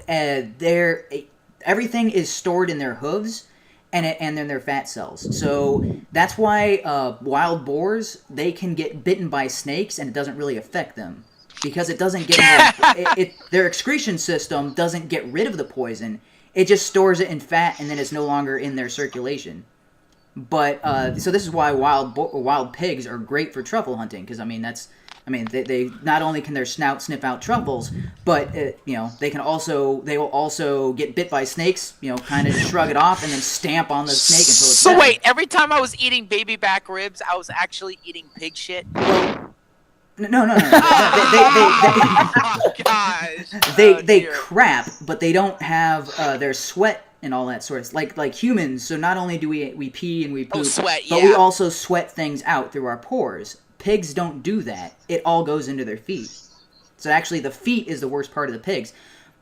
Everything is stored in their hooves, and then their fat cells. So that's why wild boars, they can get bitten by snakes and it doesn't really affect them because it doesn't get their excretion system doesn't get rid of the poison. It just stores it in fat and then it's no longer in their circulation. But so this is why wild pigs are great for truffle hunting because they not only can their snout sniff out truffles, but they will also get bit by snakes, kind of shrug it off and then stamp on the snake until it's dead. wait, every time I was eating baby back ribs, I was actually eating pig shit. No. Oh, gosh. They crap, but they don't have their sweat and all that sort of like humans. So not only do we pee and we poop, sweat, but we also sweat things out through our pores. Pigs don't do that. It all goes into their feet. So actually, the feet is the worst part of the pigs.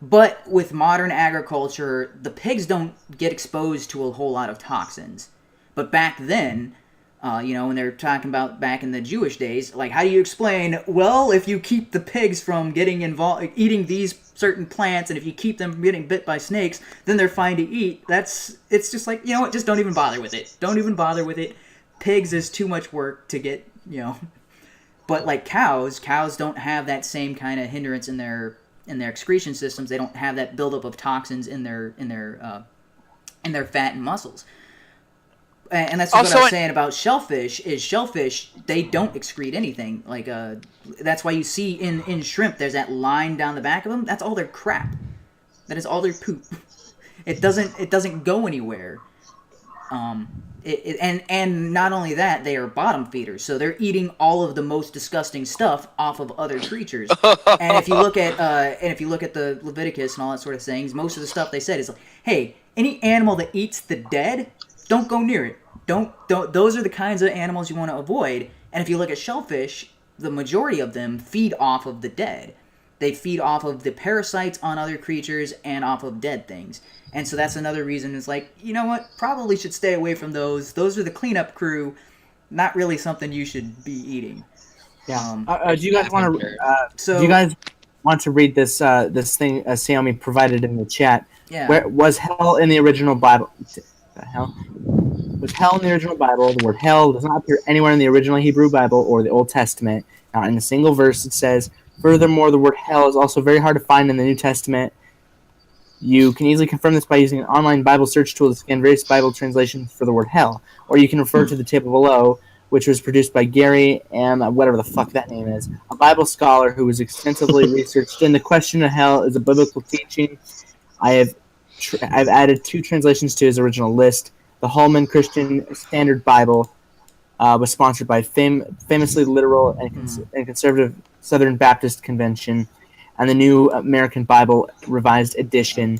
But with modern agriculture, the pigs don't get exposed to a whole lot of toxins. But back then, when they're talking about back in the Jewish days, like, how do you explain, well, if you keep the pigs from getting involved, eating these certain plants, and if you keep them from getting bit by snakes, then they're fine to eat. It's just like, you know what, just don't even bother with it. Don't even bother with it. Pigs is too much work to get, But like cows don't have that same kind of hindrance in their excretion systems. They don't have that buildup of toxins in their fat and muscles. And that's what I was saying about shellfish. Is shellfish, they don't excrete anything. Like that's why you see in shrimp there's that line down the back of them. That's all their crap. That is all their poop. It doesn't go anywhere. And not only that, they are bottom feeders, so they're eating all of the most disgusting stuff off of other creatures. And if you look at the Leviticus and all that sort of things, most of the stuff they said is like, hey, any animal that eats the dead, don't go near it. Don't. Those are the kinds of animals you want to avoid. And if you look at shellfish, the majority of them feed off of the dead. They feed off of the parasites on other creatures and off of dead things. And so that's another reason it's like, you know what, probably should stay away from those. Those are the cleanup crew, not really something you should be eating. Yeah. Do you guys want to? Do you guys want to read this thing Xiaomi provided in the chat? Yeah. Where was hell in the original Bible? The hell was hell in the original Bible? The word hell does not appear anywhere in the original Hebrew Bible or the Old Testament. Not in a single verse. It says. Furthermore, the word hell is also very hard to find in the New Testament. You can easily confirm this by using an online Bible search tool to scan various Bible translations for the word hell. Or you can refer to the table below, which was produced by Gary M., whatever the fuck that name is, a Bible scholar who was extensively researched in the question of hell is a biblical teaching. I've added 2 translations to his original list. The HUMANe Christian Standard Bible was sponsored by famously literal and conservative Southern Baptist Convention, and the New American Bible Revised Edition,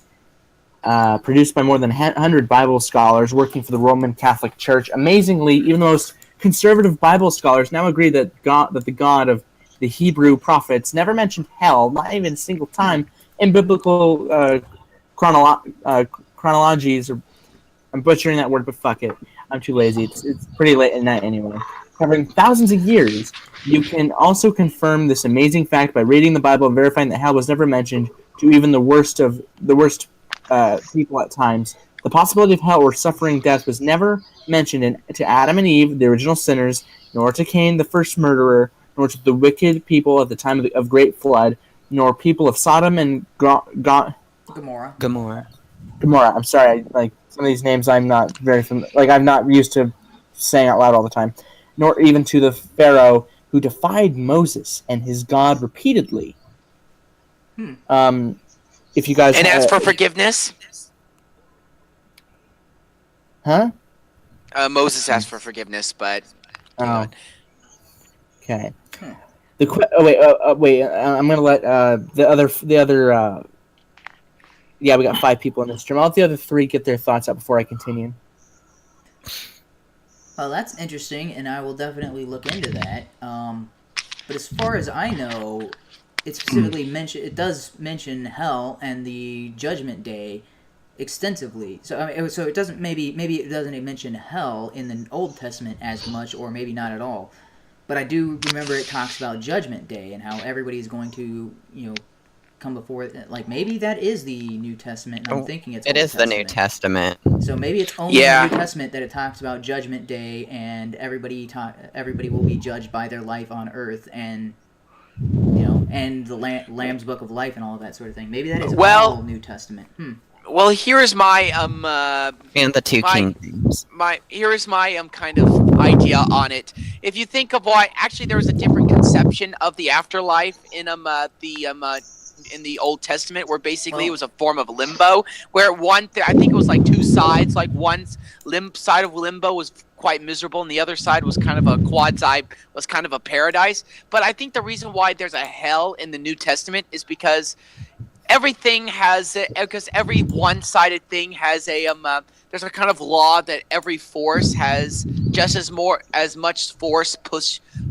produced by more than 100 Bible scholars working for the Roman Catholic Church. Amazingly, even the most conservative Bible scholars now agree that the God of the Hebrew prophets never mentioned hell, not even a single time, in biblical chronologies. I'm butchering that word, but fuck it. I'm too lazy. It's pretty late at night anyway. Covering thousands of years, you can also confirm this amazing fact by reading the Bible and verifying that hell was never mentioned to even the worst people at times. The possibility of hell or suffering death was never mentioned to Adam and Eve, the original sinners, nor to Cain, the first murderer, nor to the wicked people at the time of great flood, nor people of Sodom and Gomorrah. I'm sorry, some of these names I'm not very familiar. I'm not used to saying out loud all the time. Nor even to the Pharaoh who defied Moses and his God repeatedly. If you guys asked for forgiveness. Huh? Moses asked for forgiveness, but. Okay. Wait. I'm gonna let the other. Yeah, we got 5 people in this stream. I'll let the other 3 get their thoughts out before I continue. Well, that's interesting, and I will definitely look into that. But as far as I know, it specifically it does mention hell and the Judgment Day extensively. So it doesn't maybe it doesn't mention hell in the Old Testament as much, or maybe not at all. But I do remember it talks about Judgment Day and how everybody's going to come before it. Like, maybe that is the New Testament, and I'm thinking it's Old Testament. The New Testament. So maybe it's only the New Testament that it talks about Judgment Day, and everybody will be judged by their life on earth, and and the Lamb's Book of Life and all of that sort of thing. Maybe that is all New Testament. Well, here is my and the 2 kingdoms. Here is my kind of idea on it. If you think of why, actually, there was a different conception of the afterlife in in the Old Testament, where basically it was a form of limbo, where I think it was like 2 sides. Like, one side of limbo was quite miserable, and the other side was kind of a paradise. But I think the reason why there's a hell in the New Testament is because everything has, because every one-sided thing has there's a kind of law that every force has just as much force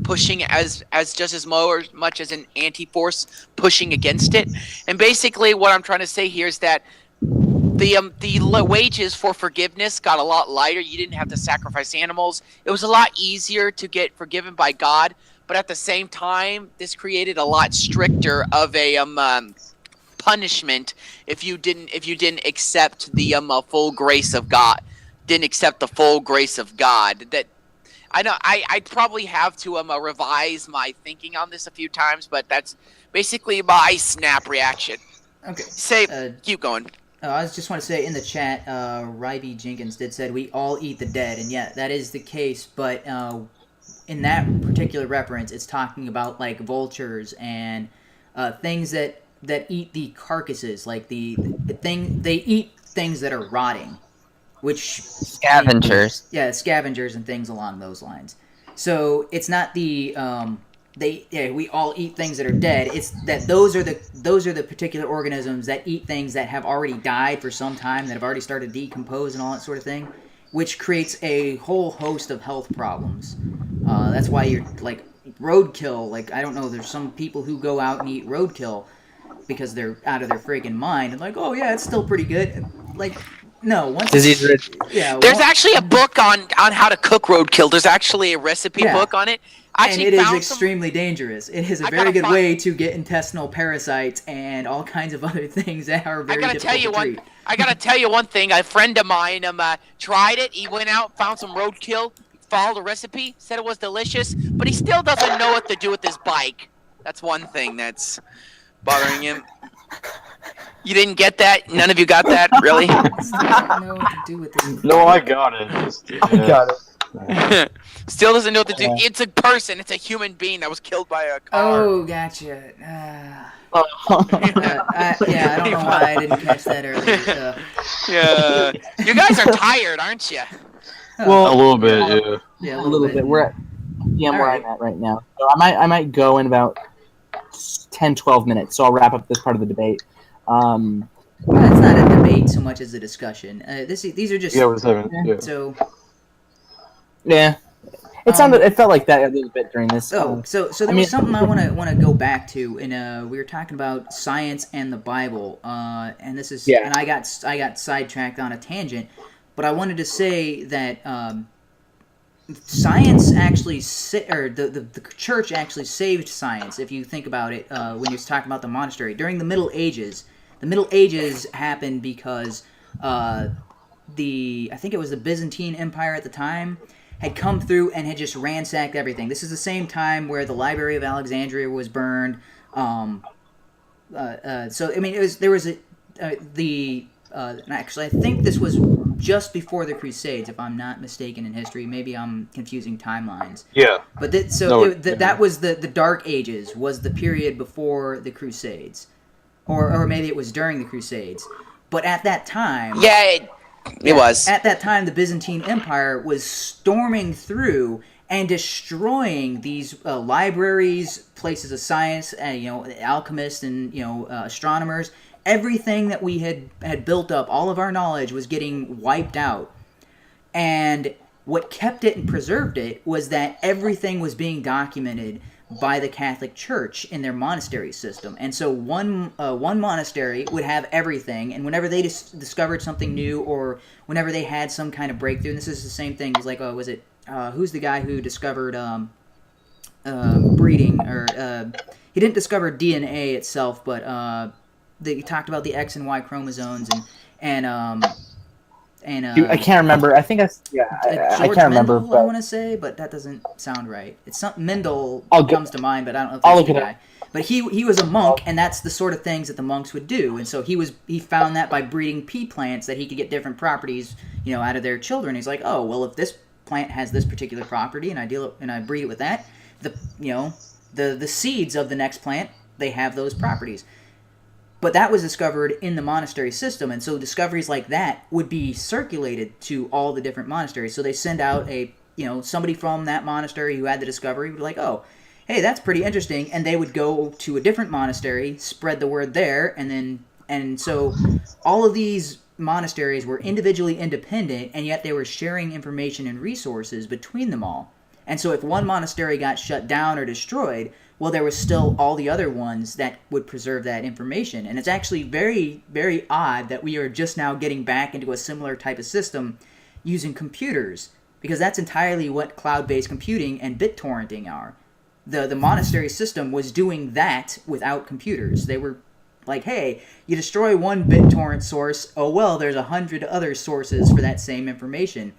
pushing as just as much as an anti-force pushing against it. And basically what I'm trying to say here is that the wages for forgiveness got a lot lighter. You didn't have to sacrifice animals. It was a lot easier to get forgiven by God, but at the same time, this created a lot stricter of a punishment if you didn't accept the full grace of God. Didn't accept the full grace of God. That I know I probably have to revise my thinking on this a few times, but that's basically my snap reaction. Okay. Keep going. I just want to say in the chat, Ryby Jenkins said we all eat the dead, and yeah, that is the case. But in that particular reference, it's talking about like vultures and things that eat the carcasses, like the thing they eat things that are rotting, which scavengers. Scavengers and things along those lines. So it's not the we all eat things that are dead. It's that those are the particular organisms that eat things that have already died for some time, that have already started to decompose and all that sort of thing, which creates a whole host of health problems. That's why you're like roadkill. Like, I don't know, there's some people who go out and eat roadkill because they're out of their freaking mind and like, oh yeah, it's still pretty good. Like, no, once there's actually a book on how to cook roadkill. There's actually a recipe book on it. And it is extremely dangerous. It is a very good way to get intestinal parasites and all kinds of other things that are very difficult to treat. I gotta tell you one thing. A friend of mine tried it. He went out, found some roadkill, followed the recipe, said it was delicious, but he still doesn't know what to do with his bike. That's one thing that's bothering him. You didn't get that? None of you got that? Really? I don't know what to do with this. No, I got it. I got it. Still doesn't know what to do. It's a person. It's a human being that was killed by a car. Oh, gotcha. I don't know why I didn't catch that earlier. Yeah. You guys are tired, aren't you? Well, a little bit, yeah. Yeah, a little bit. We're at where I'm at right now. So I might go in about 10-12 minutes. So I'll wrap up this part of the debate. Well, it's not a debate so much as a discussion. These are just we're having. Yeah. So. Yeah. It felt like that a little bit during this. So there was something I want to go back to, and we were talking about science and the Bible, and this is, and I got sidetracked on a tangent, but I wanted to say that science actually, or the church actually saved science. If you think about it, when you're talking about the monastery during the Middle Ages happened because I think it was the Byzantine Empire at the time, had come through and had just ransacked everything. This is the same time where the Library of Alexandria was burned. So I mean, actually, I think this was just before the Crusades, if I'm not mistaken in history. Maybe I'm confusing timelines. Yeah. But that was the Dark Ages, was the period before the Crusades, or maybe it was during the Crusades. But at that time, it was. At that time, the Byzantine Empire was storming through and destroying these libraries, places of science, alchemists and astronomers. Everything that we had built up, all of our knowledge was getting wiped out. And what kept it and preserved it was that everything was being documented by the Catholic Church in their monastery system. And so one monastery would have everything, and whenever they discovered something new, or whenever they had some kind of breakthrough, and this is the same thing, it's like, who's the guy who discovered breeding, or he didn't discover DNA itself, but he talked about the X and Y chromosomes, and I can't remember. I think I can't remember. Mendel, I want to say, but that doesn't sound right. It's something Mendel comes to mind, but I don't know if that's the guy. But he was a monk, and that's the sort of things that the monks would do. And so he found that by breeding pea plants that he could get different properties, out of their children. He's like, oh well, if this plant has this particular property, and I breed it with that, the seeds of the next plant, they have those properties. But that was discovered in the monastery system, and so discoveries like that would be circulated to all the different monasteries. So they send out somebody from that monastery who had the discovery would be like, oh, hey, that's pretty interesting, and they would go to a different monastery, spread the word there, and so all of these monasteries were individually independent, and yet they were sharing information and resources between them all. And so if one monastery got shut down or destroyed, well, there was still all the other ones that would preserve that information. And it's actually very, very odd that we are just now getting back into a similar type of system using computers, because that's entirely what cloud-based computing and BitTorrenting are. The monastery system was doing that without computers. They were like, hey, you destroy one BitTorrent source, oh well, there's 100 other sources for that same information.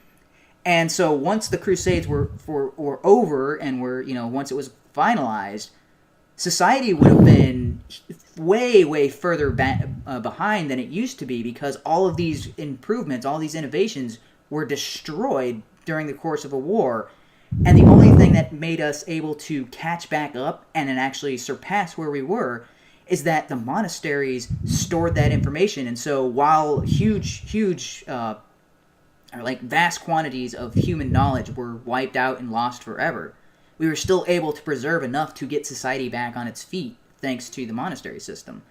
And so once the Crusades were over and once it was finalized, society would have been way, way further behind than it used to be, because all of these improvements, all these innovations were destroyed during the course of a war. And the only thing that made us able to catch back up and then actually surpass where we were is that the monasteries stored that information. And so while vast quantities of human knowledge were wiped out and lost forever, we were still able to preserve enough to get society back on its feet thanks to the monastery system.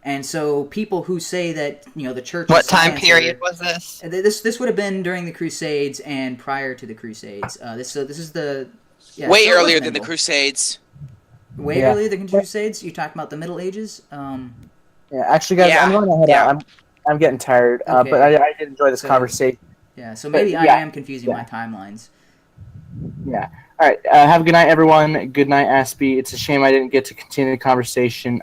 And so people who say that, the church... What time period was this? This would have been during the Crusades and prior to the Crusades. This is the... Yeah, way earlier than the Crusades. Way earlier than the Crusades? You're talking about the Middle Ages? Yeah, actually, guys, I'm going to head out. I'm getting tired, Okay. But I did enjoy this conversation. Yeah, so maybe I am confusing my timelines. Yeah. All right. Have a good night, everyone. Good night, Aspie. It's a shame I didn't get to continue the conversation.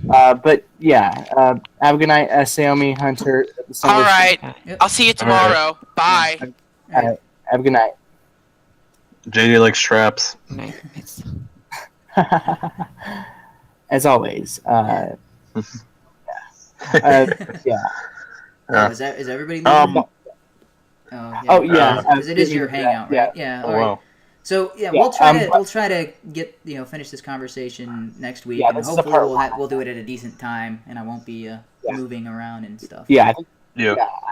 But yeah, have a good night, Saomi, Hunter. All right. Yep. I'll see you tomorrow. Bye. All right. Have a good night. JD likes straps. As always. Yeah. Is everybody leaving? Because it is your hangout, right? Yeah. All right. Wow. So we'll try to get finish this conversation next week, and hopefully we'll do it at a decent time, and I won't be moving around and stuff. Yeah.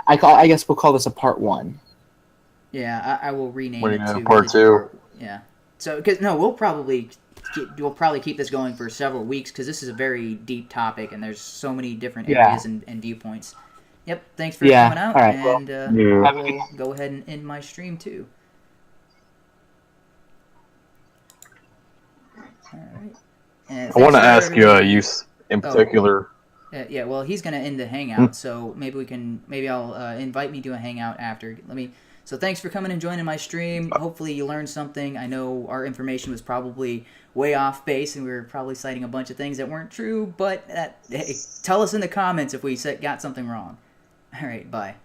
I guess we'll call this a part 1. Yeah, I will rename it to part 2. Yeah. So we'll probably keep this going for several weeks, because this is a very deep topic, and there's so many different areas and viewpoints. Yep. Thanks for coming out, and I will go ahead and end my stream too. All right. I want to ask you, in particular. Well, he's gonna end the hangout, so maybe I'll invite me to a hangout after. So thanks for coming and joining my stream. Hopefully you learned something. I know our information was probably way off base, and we were probably citing a bunch of things that weren't true, but hey, tell us in the comments if we got something wrong. All right, bye.